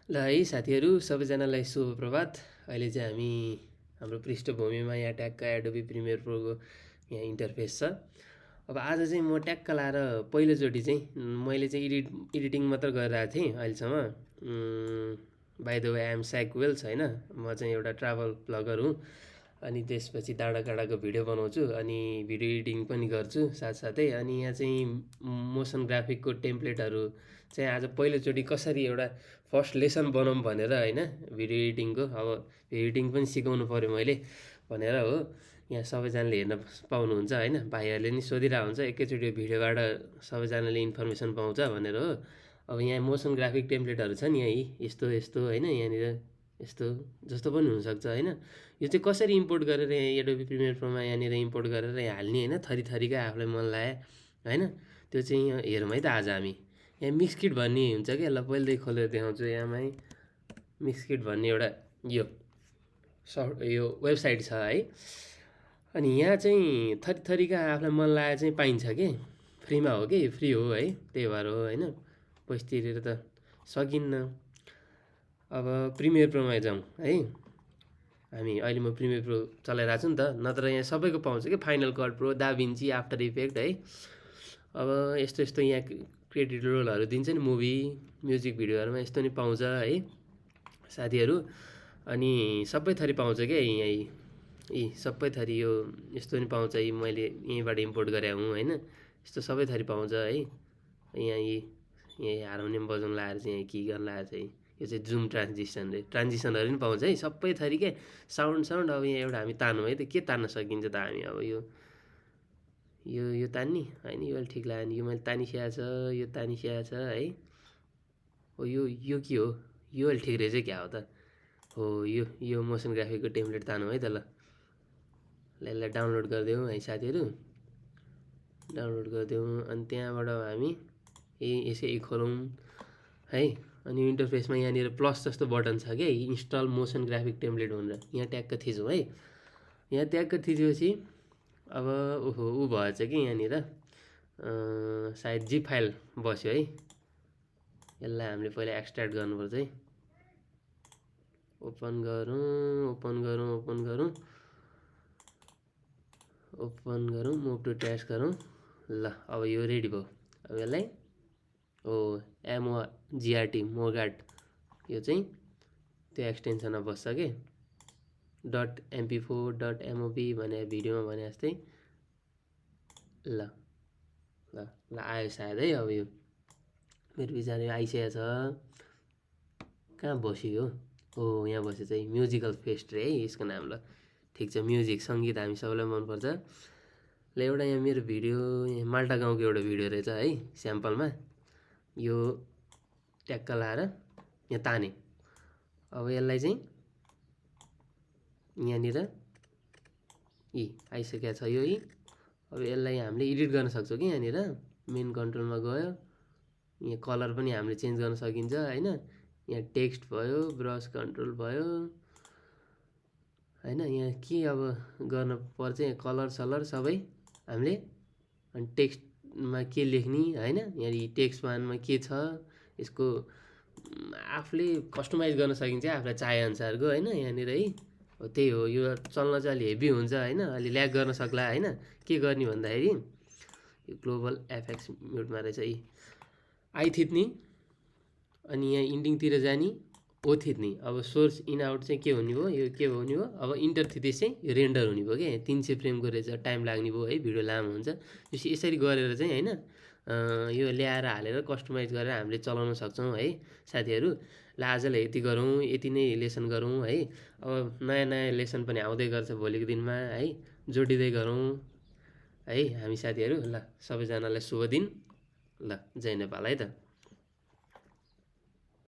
ल है साथीहरू सबैजनालाई शुभ प्रभात। अहिले चाहिँ हामी हाम्रो पृष्ठभूमिमा यहाँ ट्याक्क एडोबी प्रिमियर प्रोको यहाँ इन्टरफेस छ। अब आज चाहिँ म ट्याक्क लाएर पहिलोचोटि चाहिँ मैले चाहिँ एडिटिङ मात्र गरिरहेको थिएँ अहिलेसम्म। By the way I am स्याक वेल्स होइन, म चाहिँ एउटा ट्राभल ब्लगर हुँ। अनि त्यसपछि डाँडा काँडाको भिडियो बनाउँछु अनि भिडियो एडिटिङ पनि गर्छु साथसाथै। अनि यहाँ चाहिँ मोसन ग्राफिकको टेम्प्लेटहरू चाहिँ आज पहिलोचोटि कसरी एउटा फर्स्ट लेसन बनाऊँ भनेर होइन, भिडियो एडिटिङको। अब भिडियो एडिटिङ पनि सिकाउनु पऱ्यो मैले भनेर हो। यहाँ सबैजनाले हेर्न पाउनुहुन्छ होइन, भाइहरूले नि सोधिरहेको हुन्छ एकैचोटि भिडियोबाट सबैजनाले इन्फर्मेसन पाउँछ भनेर हो। अब यहाँ मोसन ग्राफिक टेम्प्लेटहरू छ नि यही यस्तो यस्तो होइन, यहाँनिर यस्तो जस्तो पनि हुनसक्छ होइन। यो चाहिँ कसरी इम्पोर्ट गरेर यहाँ एडोबी प्रिमियर प्रोमा यहाँनिर इम्पोर्ट गरेर यहाँ हाल्ने होइन, थरीथरीका आफूलाई मन लागे होइन, त्यो चाहिँ यहाँ हेरौँ है त आज हामी। यहाँ मिक्सकिट भन्ने हुन्छ क्या, ल पहिलेदेखि खोलेर देखाउँछु। यहाँमै मिक्सकिट भन्ने एउटा यो वेबसाइट छ है। अनि यहाँ चाहिँ थरीथरीका आफूलाई मन लागे चाहिँ पाइन्छ कि, फ्रीमा हो कि, फ्री हो है, त्यही भएर हो होइन, पैसा तिरेर त सकिन्न। अब प्रिमियर प्रोमा जाउँ है हामी। अहिले म प्रिमियर प्रो चलाइरहेको छु नि त, नत्र यहाँ सबैको पाउँछ कि, फाइनल कट प्रो, दा भिन्ची, आफ्टर इफेक्ट है। अब यस्तो यस्तो यहाँ क्रेडिट रोलहरू दिन्छ नि मुभी म्युजिक भिडियोहरूमा, यस्तो नि पाउँछ है साथीहरू। अनि सबै थरी पाउँछ क्या यी सबै थरी यो यस्तो नि पाउँछ। यी मैले यहीँबाट इम्पोर्ट गरे हुँ होइन, यस्तो सबै थरी पाउँछ है। यहाँ यही हार्मोनियम बजाउनु लगाएर चाहिँ यहाँ के गर्न लगाएर चाहिँ यो चाहिँ जुम ट्रान्जिसनहरू पनि पाउँछ है, सबै थरी के साउन्ड। अब यहाँ एउटा हामी तानौँ है त, के तान्न सकिन्छ त हामी। अब यो तान्ने होइन, यो अहिले ठिक लाग्यो नि, यो मैले तानिसकेको छ, यो तानिसकेको छ है। हो यो के हो, यो अहिले ठिक रहेछ क्या हो त। हो यो मोसन ग्राफिकको टेम्प्लेट तानौँ है त। ल यसलाई डाउनलोड गरिदेऊ है साथीहरू, डाउनलोड गरिदेऊ। अनि त्यहाँबाट हामी यसै खोलौँ है। अनि इन्टरफेसमा यहाँनिर प्लस जस्तो बटन छ क्या, इन्स्टल मोसन ग्राफिक टेम्प्लेट भनेर, यहाँ ट्याक्क थिचौँ है। यहाँ ट्याक्क थिचेपछि अब ओहो ऊ भएछ कि यहाँनिर सायद जिप फाइल बस्यो है। यसलाई हामीले पहिला एक्सट्र्याक्ट गर्नुपर्छ है। ओपन गरौँ मुभ टु ट्याक्स गरौँ। ल अब यो रेडी भयो। अब यसलाई MOGRT मोगाट यो चाहिँ त्यो एक्सटेन्सनमा बस्छ कि, .mp4.mov भने भिडियोमा भने जस्तै। ल आयो सायद है। अब यो मेरो विचार यो आइसकेको छ। कहाँ बस्यो हो, यहाँ बसेछ है, म्युजिकल फेस्ट रे है यसको नाम। ल ठिक छ, म्युजिक सङ्गीत हामी सबैलाई मनपर्छ। ल एउटा यहाँ मेरो भिडियो, यहाँ माल्टा गाउँको एउटा भिडियो रहेछ है स्याम्पलमा, यो ट्याक्क लाएर यहाँ ताने। अब यसलाई चाहिँ यहाँनिर आइसकेको छ यो। अब यसलाई हामीले एडिट गर्न सक्छौँ कि यहाँनिर मेन कन्ट्रोलमा गयो, यहाँ कलर पनि हामीले चेन्ज गर्न सकिन्छ होइन। यहाँ टेक्स्ट भयो, ब्रस कन्ट्रोल भयो होइन। यहाँ के अब गर्न पर्छ, यहाँ कलर सलर सबै हामीले। अनि टेक्स्टमा के लेख्ने होइन, यहाँ टेक्स्ट वानमा के छ यसको आफूले कस्टमाइज गर्न सकिन्छ आफूलाई चाहेअनुसारको होइन यहाँनिर है। हो त्यही हो, यो चल्न चाहिँ अलि हेभी हुन्छ होइन, अलि ल्याग गर्न सक्ला होइन। के गर्ने भन्दाखेरि यो ग्लोबल एफएक्स म्युटमा रहेछ आई थिच्ने, अनि यहाँ इन्डिङतिर जाने ओ थिच्ने। अब सोर्स इन आउट चाहिँ के हुने भयो, यो के हुने भयो। अब इन्टर थिचेपछि चाहिँ यो रेन्डर हुने भयो क्या, 300 फ्रेमको रहेछ, टाइम लाग्ने भयो है, भिडियो लामो हुन्छ। यसरी गरेर चाहिँ होइन यो ल्याएर हालेर कस्टमाइज गरेर हामीले चलाउन सक्छौँ है साथीहरू। ल आजलाई यति गरौँ, यति नै लेसन गरौँ है। अब नयाँ लेसन पनि आउँदै गर्छ भोलिको दिनमा है, जोडिँदै गरौँ है हामी साथीहरू। ल सबैजनालाई शुभ दिन। ल जय नेपाल है त।